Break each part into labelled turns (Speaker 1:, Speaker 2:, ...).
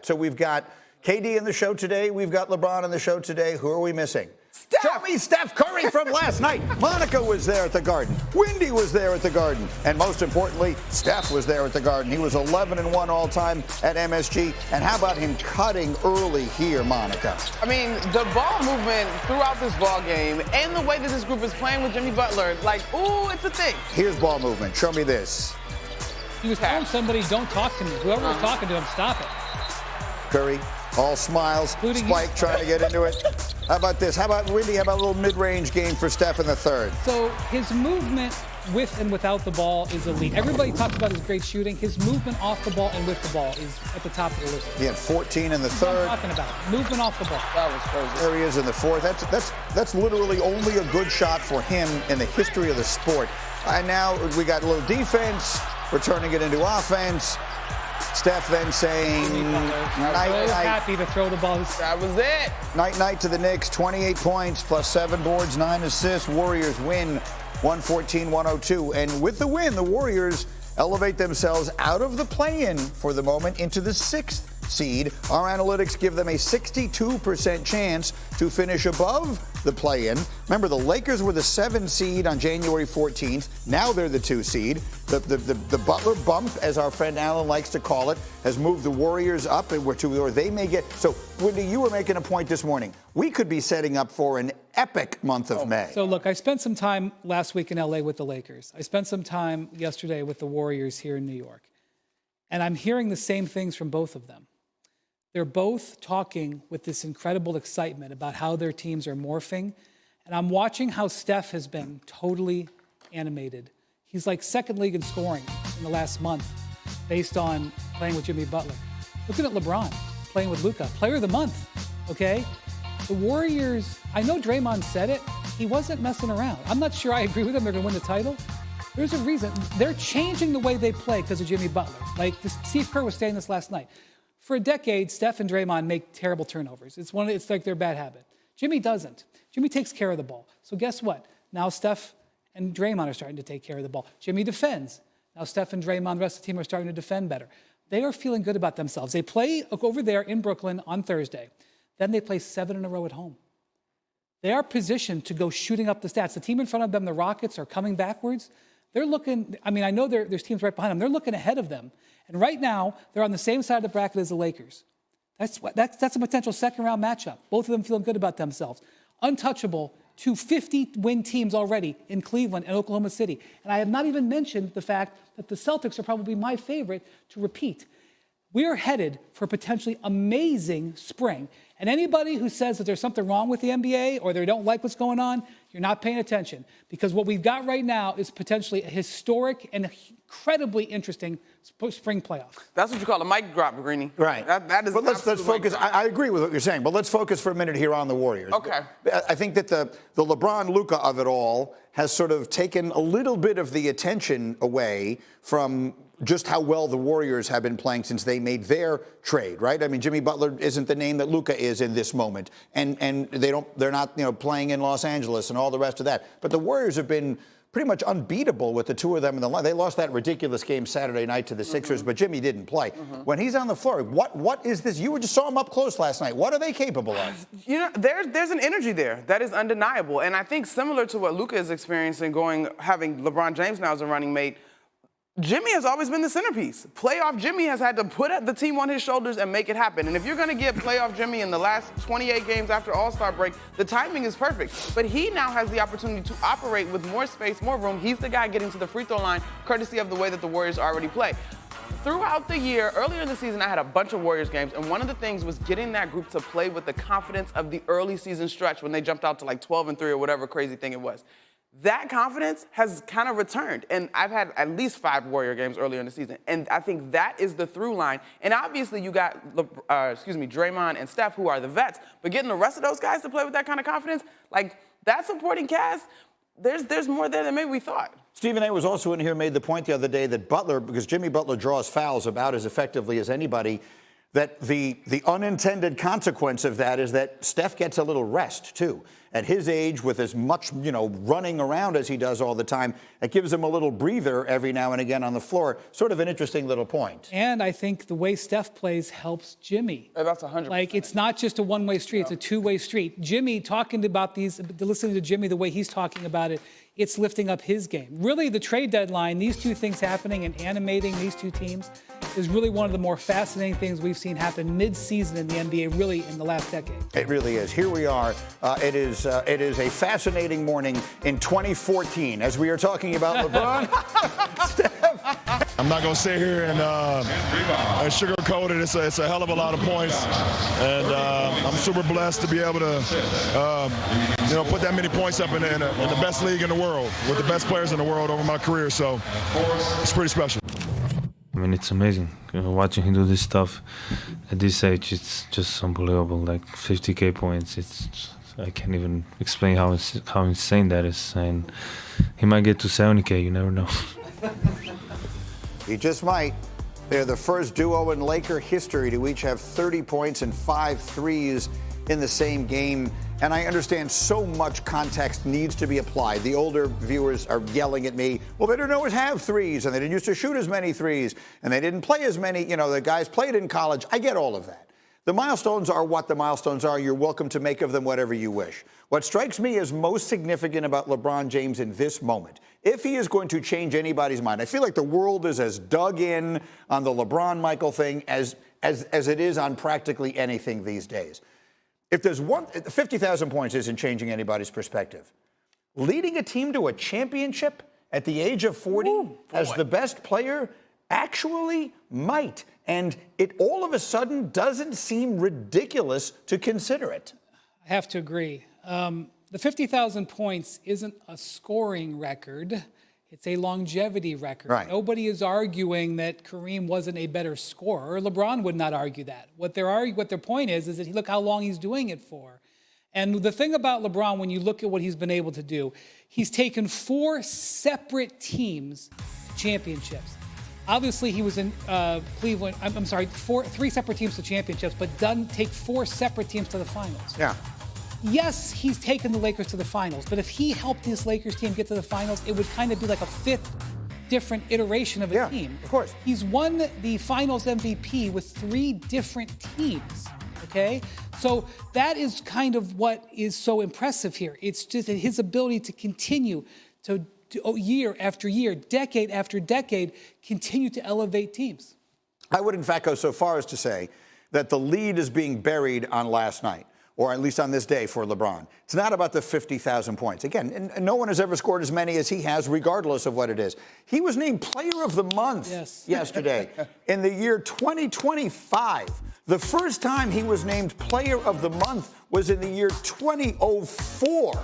Speaker 1: So we've got KD in the show today. We've got LeBron in the show today. Who are we missing? Tell me Steph Curry from last night. Monica was there at the Garden. Wendy was there at the Garden. And most importantly, Steph was there at the Garden. He was 11-1 all-time at MSG. And how about him cutting early here, Monica?
Speaker 2: I mean, the ball movement throughout this ball game and the way that this group is playing with Jimmy Butler, like, ooh, it's a thing.
Speaker 1: Here's ball movement. Show me this.
Speaker 3: He was telling somebody, don't talk to me. Whoever was talking to him, stop it.
Speaker 1: Curry, all smiles. Spike trying to get into it. How about this? How about Wendy? How about a little mid-range game for Steph in the third?
Speaker 3: So his movement with and without the ball is elite. Everybody talks about his great shooting. His movement off the ball and with the ball is at the top of the list.
Speaker 1: He had 14 in the third.
Speaker 3: What I'm talking about. Movement off the ball.
Speaker 2: That was crazy.
Speaker 1: There he is in the fourth. That's literally only a good shot for him in the history of the sport. And now we got a little defense. We're turning it into offense. Steph then saying, night.
Speaker 3: Happy to throw the ball.
Speaker 2: That was it.
Speaker 1: Night to the Knicks. 28 points plus 7 boards, 9 assists. Warriors win 114-102. And with the win, the Warriors elevate themselves out of the play-in for the moment into the 6th seed. Our analytics give them a 62% chance to finish above the play-in. Remember, the Lakers were the 7 seed on January 14th. Now they're the 2 seed. The Butler bump, as our friend Alan likes to call it, has moved the Warriors up, or they may get. So, Wendy, you were making a point this morning. We could be setting up for an epic month of May.
Speaker 3: So, look, I spent some time last week in L.A. with the Lakers. I spent some time yesterday with the Warriors here in New York. And I'm hearing the same things from both of them. They're both talking with this incredible excitement about how their teams are morphing. And I'm watching how Steph has been totally animated. He's like second league in scoring in the last month based on playing with Jimmy Butler. Looking at LeBron playing with Luka. Player of the month, okay? The Warriors, I know Draymond said it. He wasn't messing around. I'm not sure I agree with him. They're going to win the title. There's a reason. They're changing the way they play because of Jimmy Butler. Like Steve Kerr was saying this last night. For a decade, Steph and Draymond make terrible turnovers. It's like their bad habit. Jimmy doesn't. Jimmy takes care of the ball. So guess what? Now Steph and Draymond are starting to take care of the ball. Jimmy defends. Now Steph and Draymond, the rest of the team, are starting to defend better. They are feeling good about themselves. They play over there in Brooklyn on Thursday. Then they play 7 in a row at home. They are positioned to go shooting up the stats. The team in front of them, the Rockets, are coming backwards. They're looking, I mean, I know there's teams right behind them. They're looking ahead of them. And right now, they're on the same side of the bracket as the Lakers. That's a potential second-round matchup. Both of them feeling good about themselves. Untouchable to 50-win teams already in Cleveland and Oklahoma City. And I have not even mentioned the fact that the Celtics are probably my favorite to repeat. We are headed for a potentially amazing spring. And anybody who says that there's something wrong with the NBA or they don't like what's going on, you're not paying attention. Because what we've got right now is potentially a historic and incredibly interesting spring playoff.
Speaker 2: That's what you call a mic drop, Greeny.
Speaker 1: Right.
Speaker 2: That is.
Speaker 1: But let's focus. I agree with what you're saying, but let's focus for a minute here on the Warriors.
Speaker 2: Okay.
Speaker 1: I think that the LeBron Luka of it all has sort of taken a little bit of the attention away from just how well the Warriors have been playing since they made their trade, right? I mean, Jimmy Butler isn't the name that Luka is in this moment, and they're not playing in Los Angeles and all the rest of that. But the Warriors have been pretty much unbeatable with the two of them in the line. They lost that ridiculous game Saturday night to the Sixers, but Jimmy didn't play. When he's on the floor, what is this? You just saw him up close last night. What are they capable of?
Speaker 2: You know, there's an energy there that is undeniable, and I think similar to what Luka is experiencing, having LeBron James now as a running mate. Jimmy has always been the centerpiece. Playoff Jimmy has had to put the team on his shoulders and make it happen. And if you're going to get playoff Jimmy in the last 28 games after All-Star break, the timing is perfect. But he now has the opportunity to operate with more space, more room. He's the guy getting to the free throw line, courtesy of the way that the Warriors already play. Throughout the year, earlier in the season, I had a bunch of Warriors games, and one of the things was getting that group to play with the confidence of the early season stretch when they jumped out to like 12-3 or whatever crazy thing it was. That confidence has kind of returned, and I've had at least 5 Warrior games earlier in the season, and I think that is the through line. And obviously, you got Draymond and Steph, who are the vets, but getting the rest of those guys to play with that kind of confidence, like that supporting cast, there's more there than maybe we thought.
Speaker 1: Stephen A. was also in here, made the point the other day that Butler, because Jimmy Butler draws fouls about as effectively as anybody, that the unintended consequence of that is that Steph gets a little rest, too. At his age, with as much, running around as he does all the time, it gives him a little breather every now and again on the floor. Sort of an interesting little point.
Speaker 3: And I think the way Steph plays helps Jimmy.
Speaker 2: That's 100%.
Speaker 3: Like, it's not just a one-way street, it's a two-way street. Jimmy, talking about listening to Jimmy the way he's talking about it, it's lifting up his game. Really, the trade deadline, these two things happening and animating these two teams is really one of the more fascinating things we've seen happen mid-season in the NBA, really in the last decade.
Speaker 1: It really is. Here we are. It is a fascinating morning in 2014 as we are talking about LeBron. Steph.
Speaker 4: I'm not going to sit here and sugarcoat it. It's a hell of a lot of points. And I'm super blessed to be able to, put that many points up in the best league in the world with the best players in the world over my career. So it's pretty special.
Speaker 5: I mean, it's amazing. Watching him do this stuff at this age, it's just unbelievable. Like 50K points, I can't even explain how insane that is. And he might get to 70K, you never know.
Speaker 1: He just might. They're the first duo in Laker history to each have 30 points and 5 threes in the same game. And I understand so much context needs to be applied. The older viewers are yelling at me, well, they didn't always have threes, and they didn't used to shoot as many threes, and they didn't play as many, the guys played in college. I get all of that. The milestones are what the milestones are. You're welcome to make of them whatever you wish. What strikes me as most significant about LeBron James in this moment, if he is going to change anybody's mind, I feel like the world is as dug in on the LeBron-Michael thing as it is on practically anything these days. If there's 50,000 points isn't changing anybody's perspective. Leading a team to a championship at the age of 40 as the best player actually might. And it all of a sudden doesn't seem ridiculous to consider it.
Speaker 3: I have to agree. The 50,000 points isn't a scoring record. It's a longevity record.
Speaker 1: Right.
Speaker 3: Nobody is arguing that Kareem wasn't a better scorer. LeBron would not argue that. What their point is that look how long he's doing it for. And the thing about LeBron, when you look at what he's been able to do, he's taken 4 separate teams to championships. Obviously, he was in Cleveland. I'm sorry, 3 separate teams to championships, but doesn't take 4 separate teams to the finals.
Speaker 1: Yeah.
Speaker 3: Yes, he's taken the Lakers to the finals, but if he helped this Lakers team get to the finals, it would kind of be like a 5th different iteration of a team.
Speaker 1: Of course.
Speaker 3: He's won the finals MVP with 3 different teams, okay? So that is kind of what is so impressive here. It's just his ability to continue to year after year, decade after decade, continue to elevate teams.
Speaker 1: I would, in fact, go so far as to say that the lead is being buried on last night, or at least on this day for LeBron. It's not about the 50,000 points. Again, and no one has ever scored as many as he has, regardless of what it is. He was named Player of the Month yesterday in the year 2025. The first time he was named Player of the Month was in the year 2004.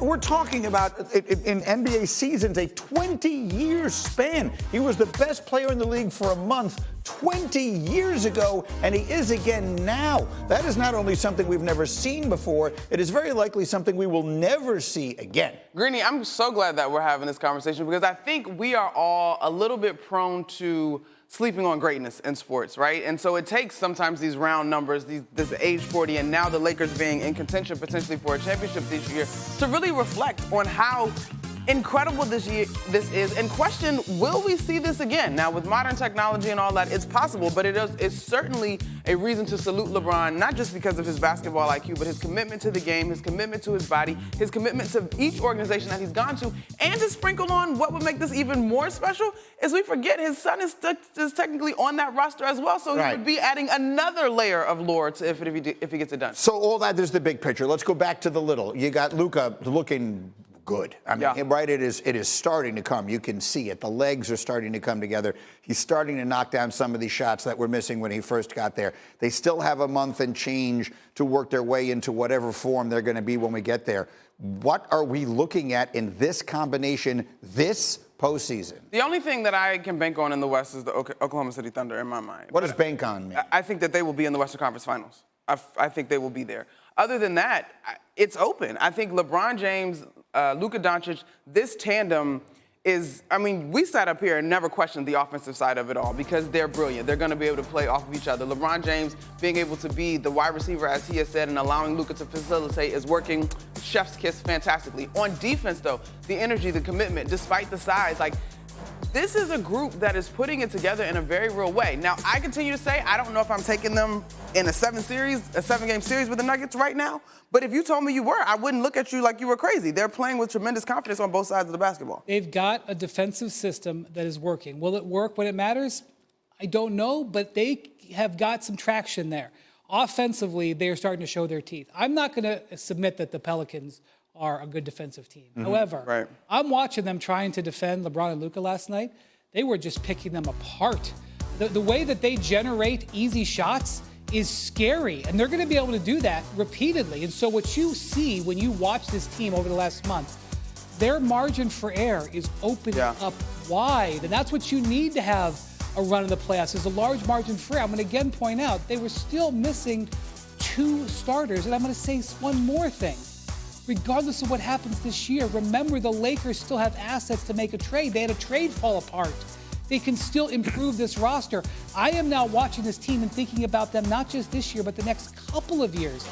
Speaker 1: We're talking about, in NBA seasons, a 20-year span. He was the best player in the league for a month 20 years ago, and he is again now. That is not only something we've never seen before, it is very likely something we will never see again.
Speaker 2: Greeny, I'm so glad that we're having this conversation because I think we are all a little bit prone to sleeping on greatness in sports, right? And so it takes sometimes these round numbers, this age 40, and now the Lakers being in contention potentially for a championship this year, to really reflect on how incredible this is and question, will we see this again? Now, with modern technology and all that, it's possible, but it's certainly a reason to salute LeBron, not just because of his basketball IQ, but his commitment to the game, his commitment to his body, his commitment to each organization that he's gone to, and to sprinkle on what would make this even more special is we forget his son is technically on that roster as well, so he would be adding another layer of lore to if he gets it done.
Speaker 1: So all that is the big picture. Let's go back to the little. You got Luka looking good. I mean, right, it is starting to come. You can see it. The legs are starting to come together. He's starting to knock down some of these shots that were missing when he first got there. They still have a month and change to work their way into whatever form they're going to be when we get there. What are we looking at in this combination this postseason?
Speaker 2: The only thing that I can bank on in the West is the Oklahoma City Thunder in my mind.
Speaker 1: What does bank on mean?
Speaker 2: I think that they will be in the Western Conference Finals. I think they will be there. Other than that, it's open. I think LeBron James, Luka Doncic, this tandem is, I mean, we sat up here and never questioned the offensive side of it all because they're brilliant. They're going to be able to play off of each other. LeBron James being able to be the wide receiver, as he has said, and allowing Luka to facilitate is working chef's kiss fantastically. On defense, though, the energy, the commitment, despite the size, like, this is a group that is putting it together in a very real way. Now, I continue to say I don't know if I'm taking them in a 7-game series with the Nuggets right now. But if you told me you were, I wouldn't look at you like you were crazy. They're playing with tremendous confidence on both sides of the basketball.
Speaker 3: They've got a defensive system that is working. Will it work when it matters? I don't know, but they have got some traction there. Offensively, they are starting to show their teeth. I'm not going to submit that the Pelicans are a good defensive team. However, I'm watching them trying to defend LeBron and Luka last night. They were just picking them apart. The way that they generate easy shots is scary, and they're going to be able to do that repeatedly. And so what you see when you watch this team over the last month, their margin for error is opening up wide, and that's what you need to have a run in the playoffs, is a large margin for error. I'm going to again point out they were still missing 2 starters, and I'm going to say one more thing. Regardless of what happens this year, remember the Lakers still have assets to make a trade. They had a trade fall apart. They can still improve this roster. I am now watching this team and thinking about them not just this year, but the next couple of years.